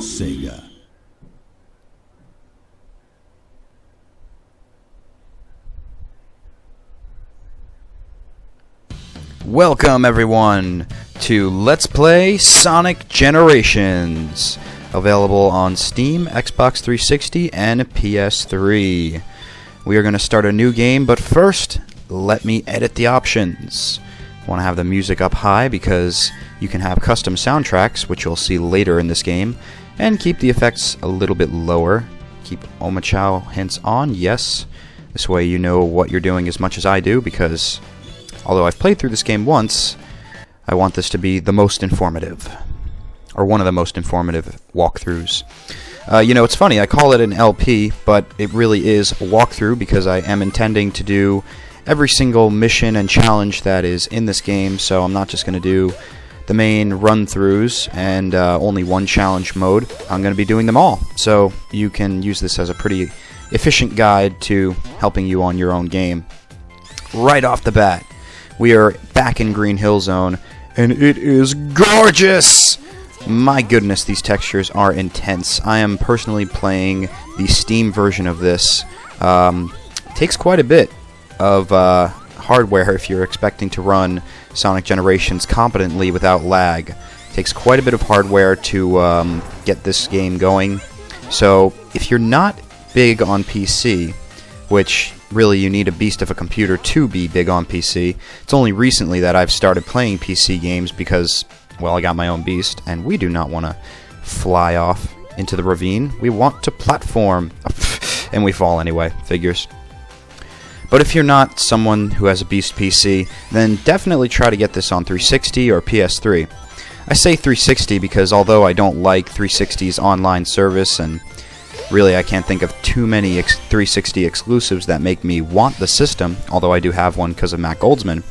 Sega. Welcome everyone to Let's Play Sonic Generations, available on Steam, Xbox 360, and PS3. We are going to start a new game, but first, let me edit the options. I want to have the music up high because you can have custom soundtracks, which you'll see later in this game, and keep the effects a little bit lower. Keep Omachow hints on, yes. This way you know what you're doing as much as I do, because although I've played through this game once, I want this to be the most informative, or one of the most informative walkthroughs. It's funny, I call it an LP, but it really is a walkthrough because I am intending to do every single mission and challenge that is in this game, so I'm not just going to do the main run-throughs and only one challenge mode. I'm going to be doing them all, so you can use this as a pretty efficient guide to helping you on your own game. Right off the bat, we are back in Green Hill Zone, and it is gorgeous! My goodness, these textures are intense. I am personally playing the Steam version of this. Takes quite a bit of hardware if you're expecting to run Sonic Generations competently without lag. Takes quite a bit of hardware to get this game going. So if you're not big on PC, which really you need a beast of a computer to be big on PC, it's only recently that I've started playing PC games because, well, I got my own beast, and we do not want to fly off into the ravine. We want to platform, and we fall anyway, figures. But if you're not someone who has a beast PC, then definitely try to get this on 360 or PS3. I say 360 because although I don't like 360's online service, and really I can't think of too many 360 exclusives that make me want the system, although I do have one because of Matt Goldsman,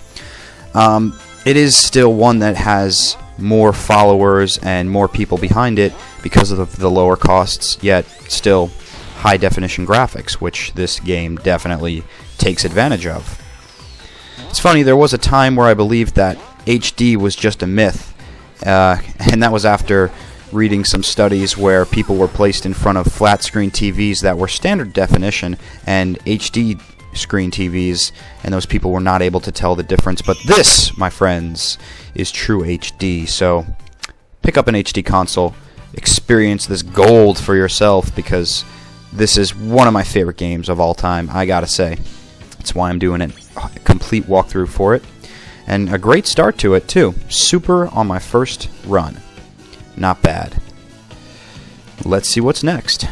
it is still one that has more followers and more people behind it because of the lower costs, yet still high definition graphics, which this game definitely takes advantage of. It's funny, there was a time where I believed that HD was just a myth, and that was after reading some studies where people were placed in front of flat screen TVs that were standard definition and HD screen TVs, and those people were not able to tell the difference. But this, my friends, is true HD. So pick up an HD console, experience this gold for yourself, because this is one of my favorite games of all time, I gotta say. That's why I'm doing a complete walkthrough for it. And a great start to it, too. Super on my first run. Not bad. Let's see what's next.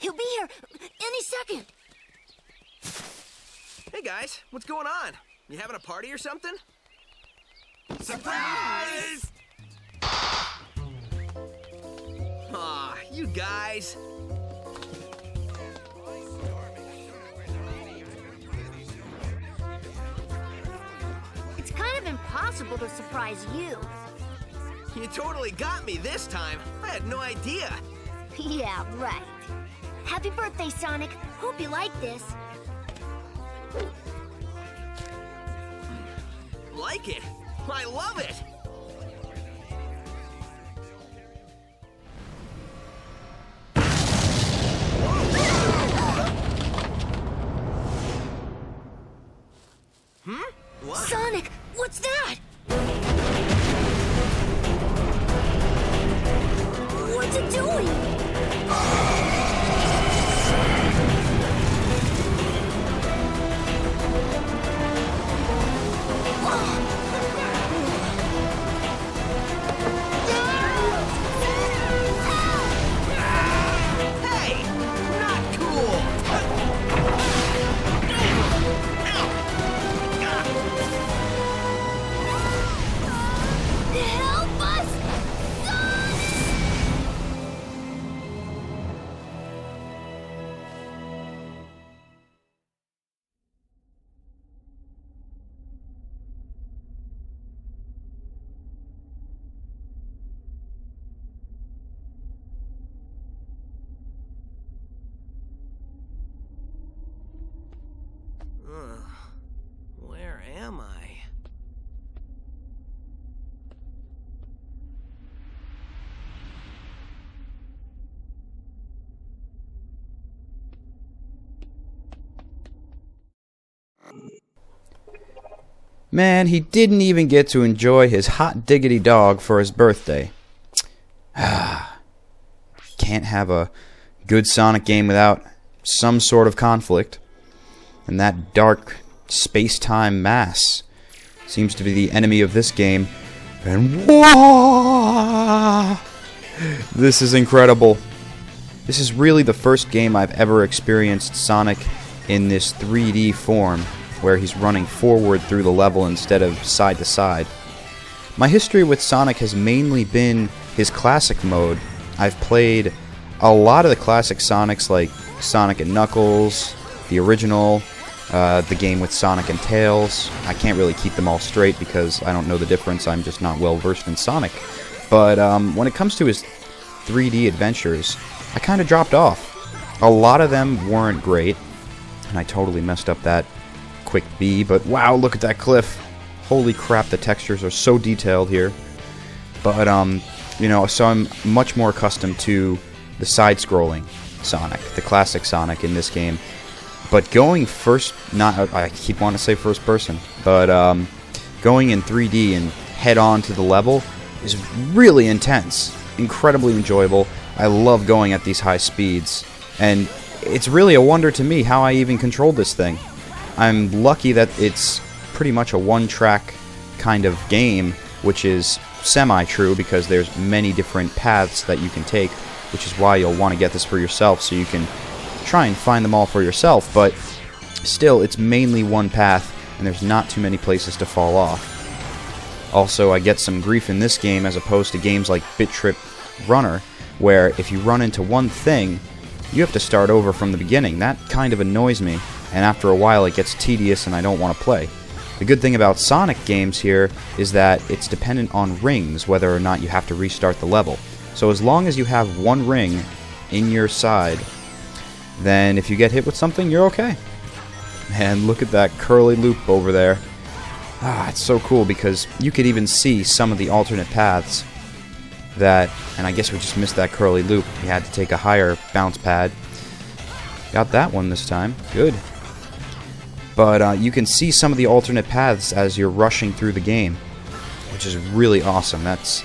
He'll be here any second. Hey guys, what's going on? You having a party or something? Surprise! Aw, you guys. It's kind of impossible to surprise you. You totally got me this time. I had no idea. Yeah, right. Happy birthday, Sonic. Hope you like this. Like it? I love it! What? Sonic, what's that? What's it doing? Hey! Not cool! Help us! Man, he didn't even get to enjoy his hot diggity dog for his birthday. Can't have a good Sonic game without some sort of conflict. And that dark space-time mass seems to be the enemy of this game. And whoa! This is incredible. This is really the first game I've ever experienced Sonic in this 3D form, where he's running forward through the level instead of side to side. My history with Sonic has mainly been his classic mode. I've played a lot of the classic Sonics like Sonic and Knuckles, the original, the game with Sonic and Tails. I can't really keep them all straight because I don't know the difference. I'm just not well versed in Sonic. But when it comes to his 3D adventures, I kind of dropped off. A lot of them weren't great, and I totally messed up that quick B, but wow, look at that cliff. Holy crap, the textures are so detailed here. But, you know, so I'm much more accustomed to the side-scrolling Sonic, the classic Sonic in this game. But going I keep wanting to say first person, but going in 3D and head on to the level is really intense, incredibly enjoyable. I love going at these high speeds, and it's really a wonder to me how I even controlled this thing. I'm lucky that it's pretty much a one-track kind of game, which is semi-true because there's many different paths that you can take, which is why you'll want to get this for yourself so you can try and find them all for yourself, but still, it's mainly one path, and there's not too many places to fall off. Also, I get some grief in this game as opposed to games like Bit Trip Runner, where if you run into one thing, you have to start over from the beginning. That kind of annoys me, and after a while it gets tedious and I don't want to play. The good thing about Sonic games here is that it's dependent on rings whether or not you have to restart the level. So as long as you have one ring in your side, then if you get hit with something, you're okay. And look at that curly loop over there. It's so cool because you could even see some of the alternate paths that, and I guess we just missed that curly loop. We had to take a higher bounce pad. Got that one this time. Good. But you can see some of the alternate paths as you're rushing through the game, which is really awesome. That's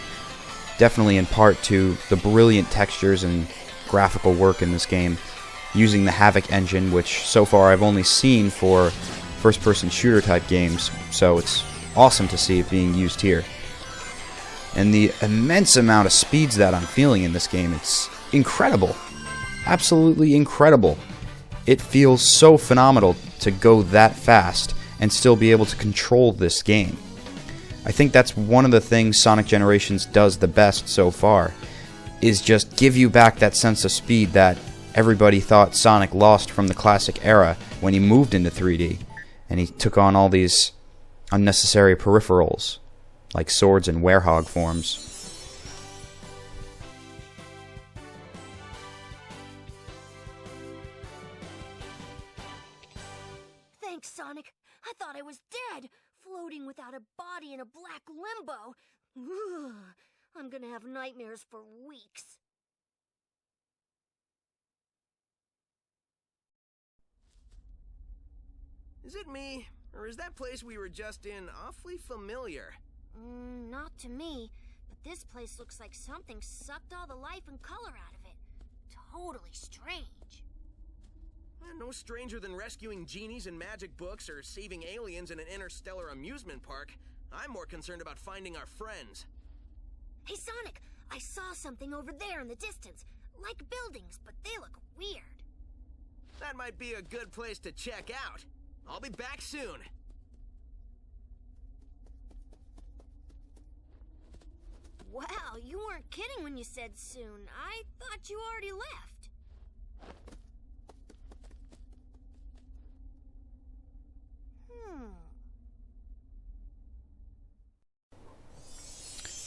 definitely in part to the brilliant textures and graphical work in this game, using the Havoc engine, which so far I've only seen for first-person shooter type games, so it's awesome to see it being used here. And the immense amount of speeds that I'm feeling in this game, it's incredible. Absolutely incredible. It feels so phenomenal to go that fast and still be able to control this game. I think that's one of the things Sonic Generations does the best so far, is just give you back that sense of speed that everybody thought Sonic lost from the classic era when he moved into 3D, and he took on all these unnecessary peripherals, like swords and werehog forms. Thanks, Sonic. I thought I was dead, floating without a body in a black limbo. Ugh, I'm gonna have nightmares for weeks. Is it me, or is that place we were just in awfully familiar? Not to me, but this place looks like something sucked all the life and color out of it. Totally strange. No stranger than rescuing genies in magic books or saving aliens in an interstellar amusement park. I'm more concerned about finding our friends. Hey, Sonic, I saw something over there in the distance. Like buildings, but they look weird. That might be a good place to check out. I'll be back soon. Wow, you weren't kidding when you said soon. I thought you already left.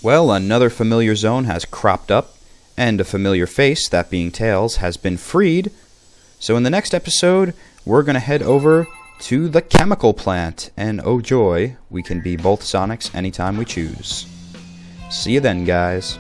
Well, another familiar zone has cropped up, and a familiar face, that being Tails, has been freed. So in the next episode, we're going to head over to the chemical plant, and oh joy, we can be both Sonics anytime we choose. See you then, guys.